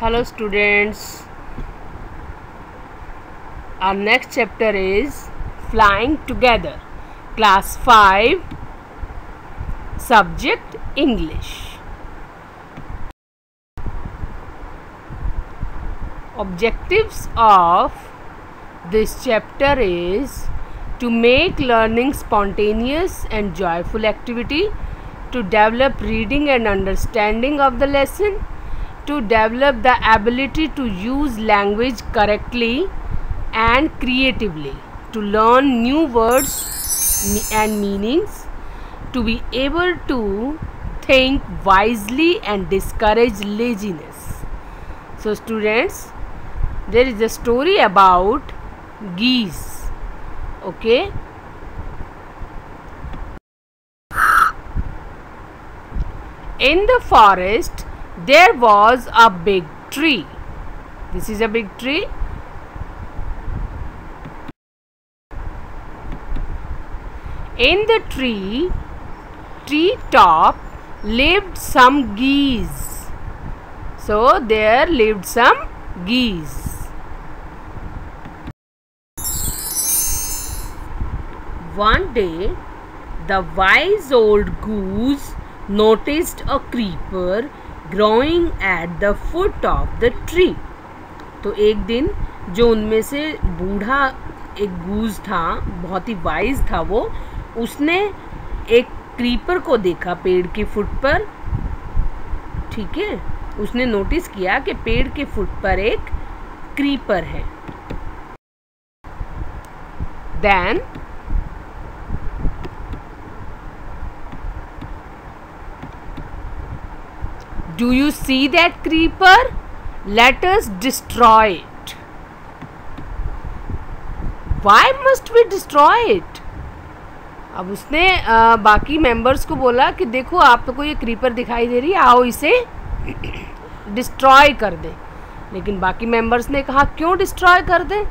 Hello students, our next chapter is Flying Together, Class 5, Subject English. Objectives of this chapter is to make learning spontaneous and joyful activity, to develop reading and understanding of the lesson, to develop the ability to use language correctly and creatively, to learn new words and meanings, to be able to think wisely and discourage laziness. So students, there is a story about geese. Okay. In the forest, there was a big tree. This is a big tree. In the tree top lived some geese. So there lived some geese. One day, the wise old goose noticed a creeper growing at the foot of the tree. तो एक दिन जो उनमें से बूढ़ा एक गूज था, बहुत ही वाइज था वो, उसने एक क्रीपर को देखा पेड़ के फुट पर. ठीक है, उसने नोटिस किया कि पेड़ के फुट पर एक क्रीपर है. Then do you see that creeper? Let us destroy it. Why must we destroy it? अब उसने बाकी मेंबर्स को बोला कि देखो आपको ये क्रीपर दिखाई दे रही है, आओ इसे डिस्ट्रॉय कर दे. लेकिन बाकी मेंबर्स ने कहा क्यों डिस्ट्रॉय कर दे?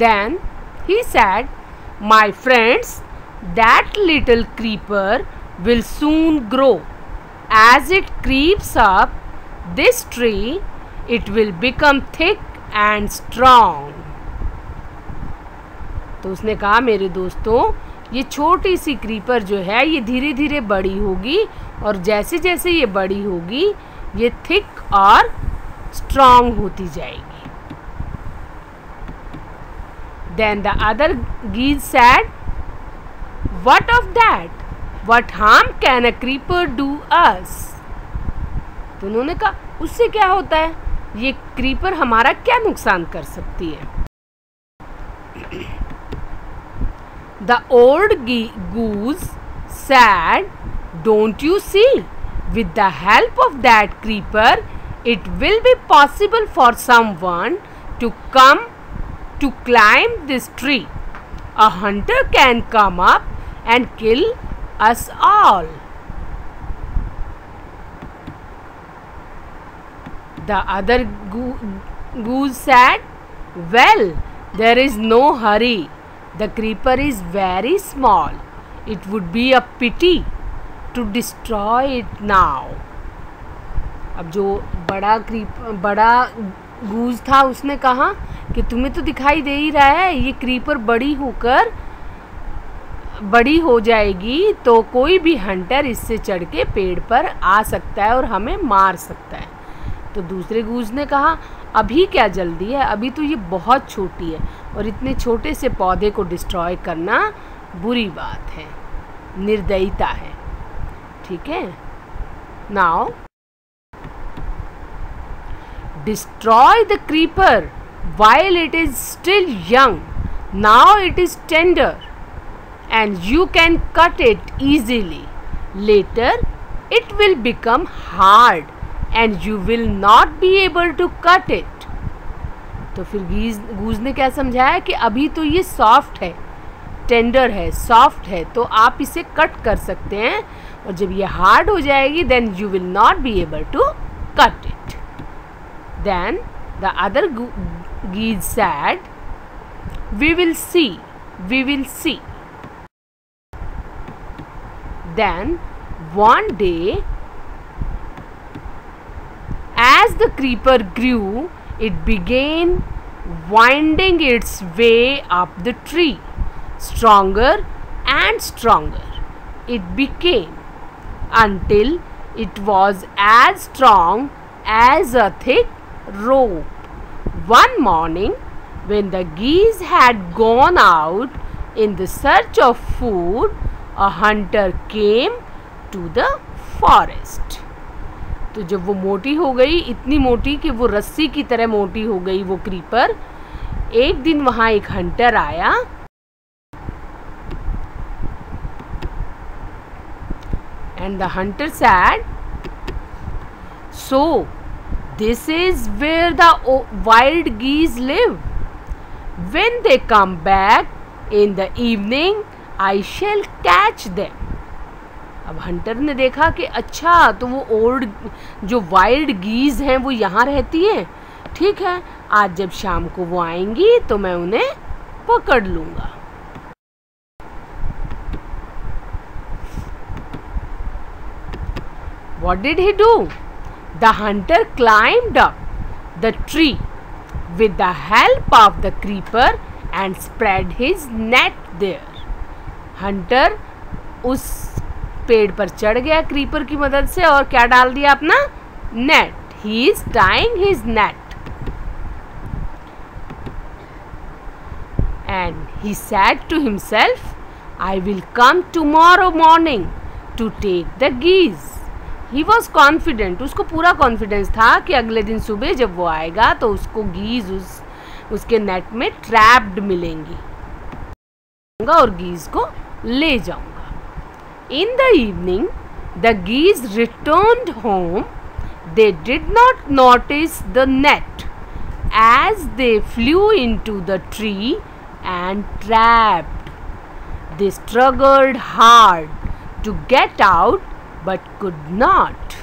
Then he said, my friends, that little creeper will soon grow. As it creeps up this tree, it will become thick and strong. तो उसने कहा मेरे दोस्तों, ये छोटी सी क्रीपर जो है ये धीरे धीरे बड़ी होगी और जैसे जैसे ये बड़ी होगी ये थिक और स्ट्रॉन्ग होती जाएगी. Then the other geese said, what of that? What harm can a creeper do us? तो उन्होंने कहा उससे क्या होता है, ये क्रीपर हमारा क्या नुकसान कर सकती है. The old goose said, don't you see, with the help of that creeper it will be possible for someone to climb this tree. A hunter can come up and kill us all. The other goose said, well, there is no hurry. The creeper is very small. It would be a pity to destroy it now. अब जो बड़ा गूज था उसने कहा कि तुम्हें तो दिखाई दे ही रहा है ये क्रीपर बड़ी हो जाएगी तो कोई भी हंटर इससे चढ़ के पेड़ पर आ सकता है और हमें मार सकता है. तो दूसरे गूज ने कहा अभी क्या जल्दी है, अभी तो ये बहुत छोटी है और इतने छोटे से पौधे को डिस्ट्रॉय करना बुरी बात है, निर्दयता है. ठीक है. Now destroy the creeper while it is still young. Now it is tender and you can cut it easily. Later it will become hard and you will not be able to cut it. तो फिर गूज ने क्या समझाया कि अभी तो ये soft है, टेंडर है, सॉफ्ट है, तो आप इसे कट कर सकते हैं और जब ये हार्ड हो जाएगी then you will not be able to cut it. Then the other geese said, we will see, we will see. Then one day the creeper grew, it began winding its way up the tree. Stronger and stronger it became, until it was as strong as a thick rope. One morning, when the geese had gone out in the search of food, a hunter came to the forest. तो जब वो मोटी हो गई, इतनी मोटी कि वो रस्सी की तरह मोटी हो गई वो क्रीपर, एक दिन वहाँ एक हंटर आया and the hunter said, "So this is where the wild geese live. When they come back in the evening, I shall catch them." अब हंटर ने देखा कि अच्छा, तो वो ओल्ड जो वाइल्ड गीज हैं वो यहाँ रहती हैं, ठीक है, आज जब शाम को वो आएंगी तो मैं उन्हें पकड़ लूँगा। What did he do? The hunter climbed up the tree with the help of the creeper and spread his net there. Hunter उस पेड़ पर चढ़ गया क्रीपर की मदद से और क्या डाल दिया अपना net. He is tying his net and he said to himself, I will come tomorrow morning to take the geese. He was confident, उसको पूरा कॉन्फिडेंस था कि अगले दिन सुबह जब वो आएगा तो उसको गीज उसके नेट में ट्रैप्ड मिलेंगी और गीज को ले जाऊंगा. In the evening, the geese returned home. They did not notice the net as they flew into the tree and trapped. They struggled hard to get out but could not.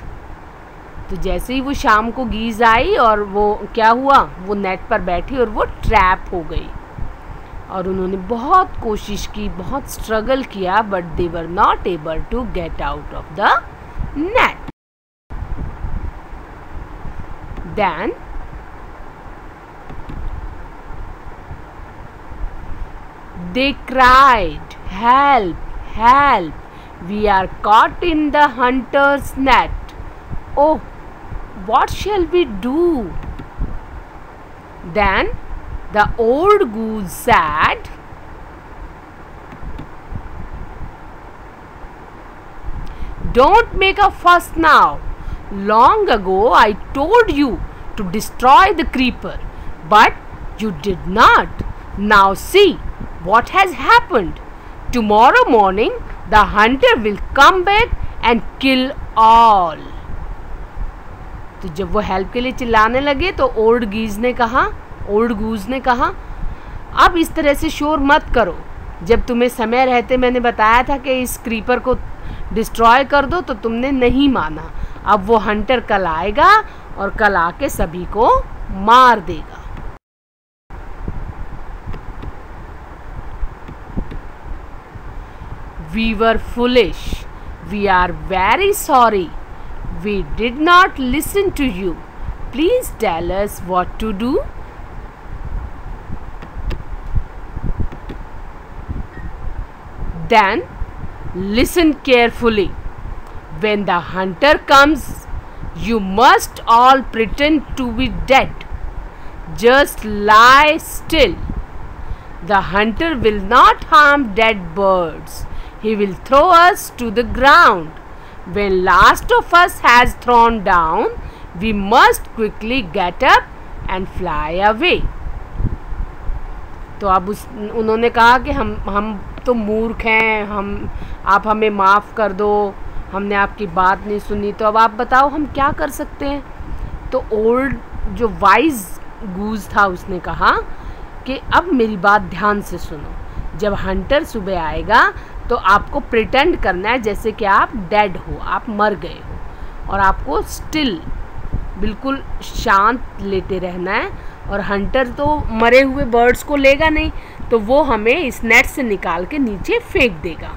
तो जैसे ही वो शाम को गीज आई और वो क्या हुआ, वो नेट पर बैठी और वो ट्रैप हो गई और उन्होंने बहुत कोशिश की, बहुत स्ट्रगल किया, but they were not able to get out of the net. Then they cried, help help, we are caught in the hunters net. Oh, what shall we do? Then the old goose said, "Don't make a fuss now. Long ago I told you to destroy the creeper, but you did not. Now see what has happened. Tomorrow morning the hunter will come back and kill all." तो जब वो help के लिए चिल्लाने लगे तो old गूज ने कहा, अब इस तरह से शोर मत करो. जब तुम्हें समय रहते मैंने बताया था कि इस क्रीपर को डिस्ट्रॉय कर दो तो तुमने नहीं माना. अब वो हंटर कल आएगा और कल आके सभी को मार देगा. We were foolish. We are very sorry. We did not listen to you. Please tell us what to do. Then listen carefully. When the hunter comes, you must all pretend to be dead. Just lie still. The hunter will not harm dead birds. He will throw us to the ground. When last of us has thrown down, we must quickly get up and fly away. तो अब उन्होंने कहा कि हम तो मूर्ख हैं, आप हमें माफ़ कर दो, हमने आपकी बात नहीं सुनी, तो अब आप बताओ हम क्या कर सकते हैं. तो ओल्ड जो वाइज गूज था उसने कहा कि अब मेरी बात ध्यान से सुनो. जब हंटर सुबह आएगा तो आपको प्रिटेंड करना है जैसे कि आप डेड हो, आप मर गए हो, और आपको स्टिल बिल्कुल शांत लेटे रहना है. और हंटर तो मरे हुए बर्ड्स को लेगा नहीं, तो वो हमें इस नेट से निकाल के नीचे फेंक देगा.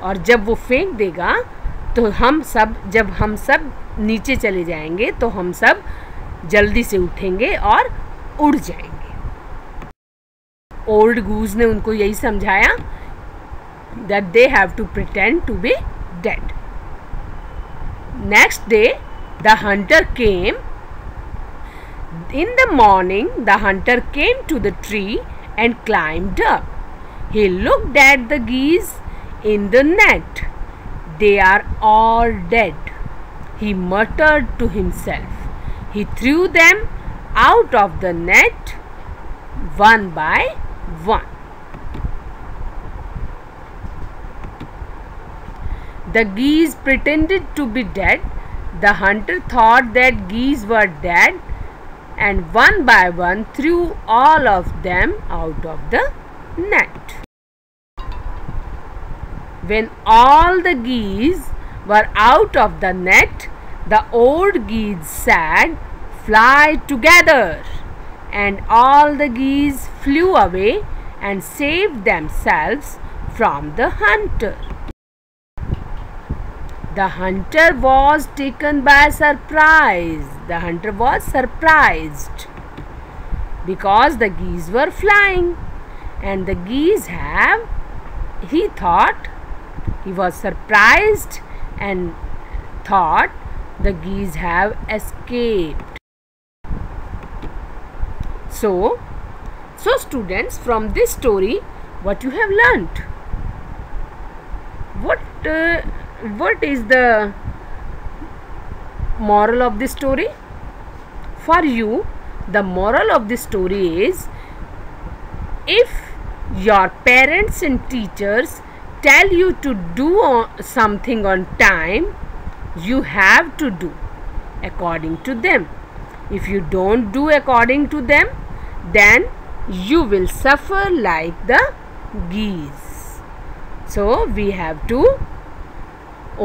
और जब वो फेंक देगा तो जब हम सब नीचे चले जाएंगे तो हम सब जल्दी से उठेंगे और उड़ जाएंगे। ओल्ड गूज ने उनको यही समझाया that they have to pretend to be dead. Next day, the hunter came. In the morning, the hunter came to the tree and climbed up. He looked at the geese in the net. They are all dead, he muttered to himself. He threw them out of the net one by one. The geese pretended to be dead. The hunter thought that geese were dead and one by one threw all of them out of the net. When all the geese were out of the net, the old geese said, "Fly together." And all the geese flew away and saved themselves from the hunter. The hunter was taken by surprise. The hunter was surprised because the geese were flying, and the geese he was surprised and thought the geese have escaped. So students, from this story, what you have learnt? What is the moral of this story? For you, the moral of this story is, if your parents and teachers tell you to do something on time, you have to do according to them. If you don't do according to them, then you will suffer like the geese. So we have to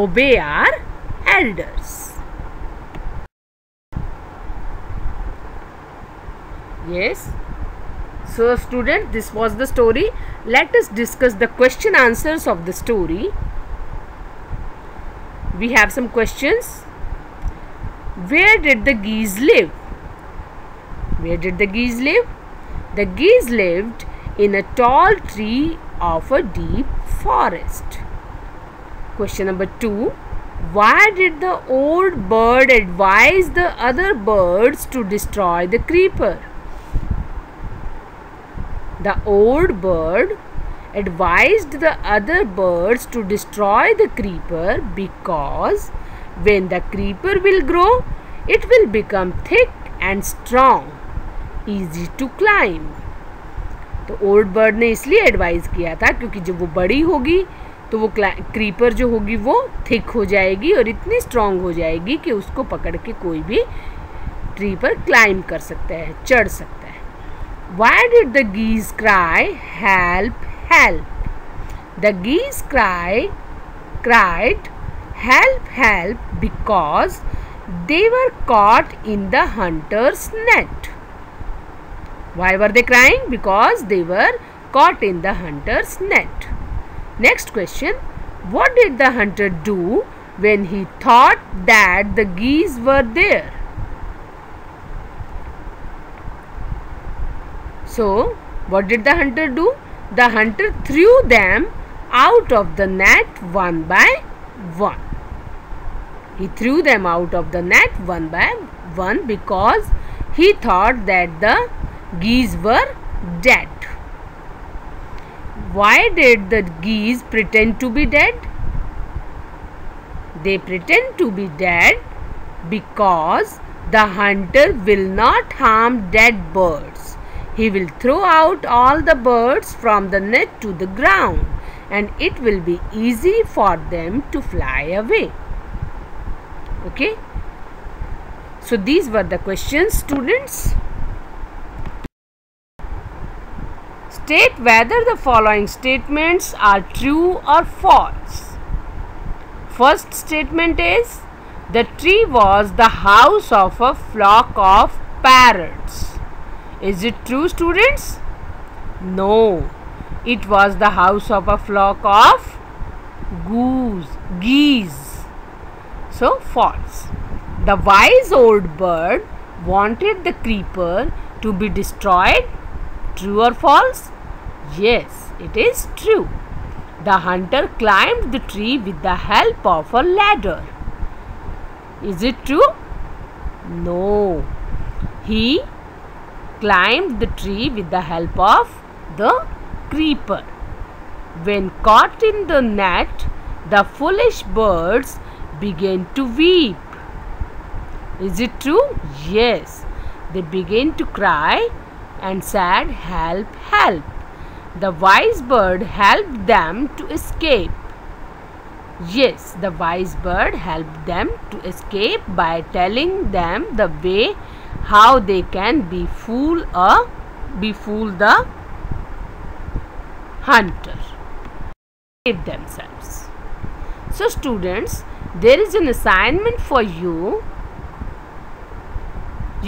obey our elders. Yes. So student, this was the story. Let us discuss the question answers of the story. We have some questions. Where did the geese live? Where did the geese live? The geese lived in a tall tree of a deep forest. Question number 2. Why did the old bird advise the other birds to destroy the creeper? The old bird advised the other birds to destroy the creeper because when the creeper will grow, it will become thick and strong, easy to climb. तो old bird ने इसलिए advise किया था क्योंकि जब वो बड़ी होगी तो वो क्रीपर जो होगी वो थिक हो जाएगी और इतनी स्ट्रांग हो जाएगी कि उसको पकड़ के कोई भी ट्री पर क्लाइंब कर सकता है, चढ़ सकता है. Why did the geese cry, "Help, help"? The geese cried, "Help, help" because they were caught in the hunter's net. Why were they crying? Because they were caught in the hunter's net. Next question. What did the hunter do when he thought that the geese were there? So, what did the hunter do? The hunter threw them out of the net one by one. He threw them out of the net one by one because he thought that the geese were dead. Why did the geese pretend to be dead? They pretend to be dead because the hunter will not harm dead birds. He will throw out all the birds from the net to the ground, and it will be easy for them to fly away. Okay? So these were the questions, students. State whether the following statements are true or false. First statement is, the tree was the house of a flock of parrots. Is it true, students? No, it was the house of a flock of geese. So false. The wise old bird wanted the creeper to be destroyed. True or false? Yes, it is true. The hunter climbed the tree with the help of a ladder. Is it true? No. He climbed the tree with the help of the creeper. When caught in the net, the foolish birds began to weep. Is it true? Yes. They began to cry and said, "Help, help." The wise bird helped them to escape. Yes, the wise bird helped them to escape by telling them the way how they can befool the hunter. Save themselves. So students, there is an assignment for you.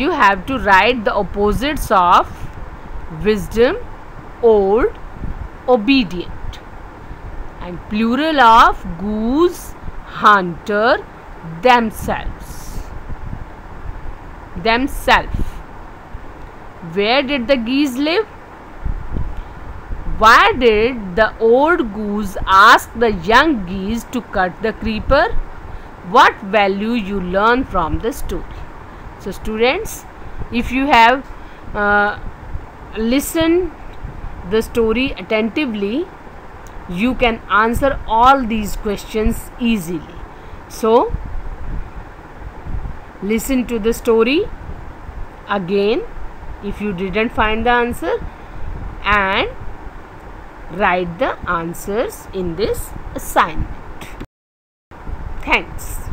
You have to write the opposites of wisdom, old, obedient, and plural of goose, hunter, themselves. Where did the geese live? Why did the old goose ask the young geese to cut the creeper? What value you learn from the story? So students, if you have listened the story attentively, you can answer all these questions easily. So listen to the story again if you didn't find the answer, and write the answers in this assignment. Thanks.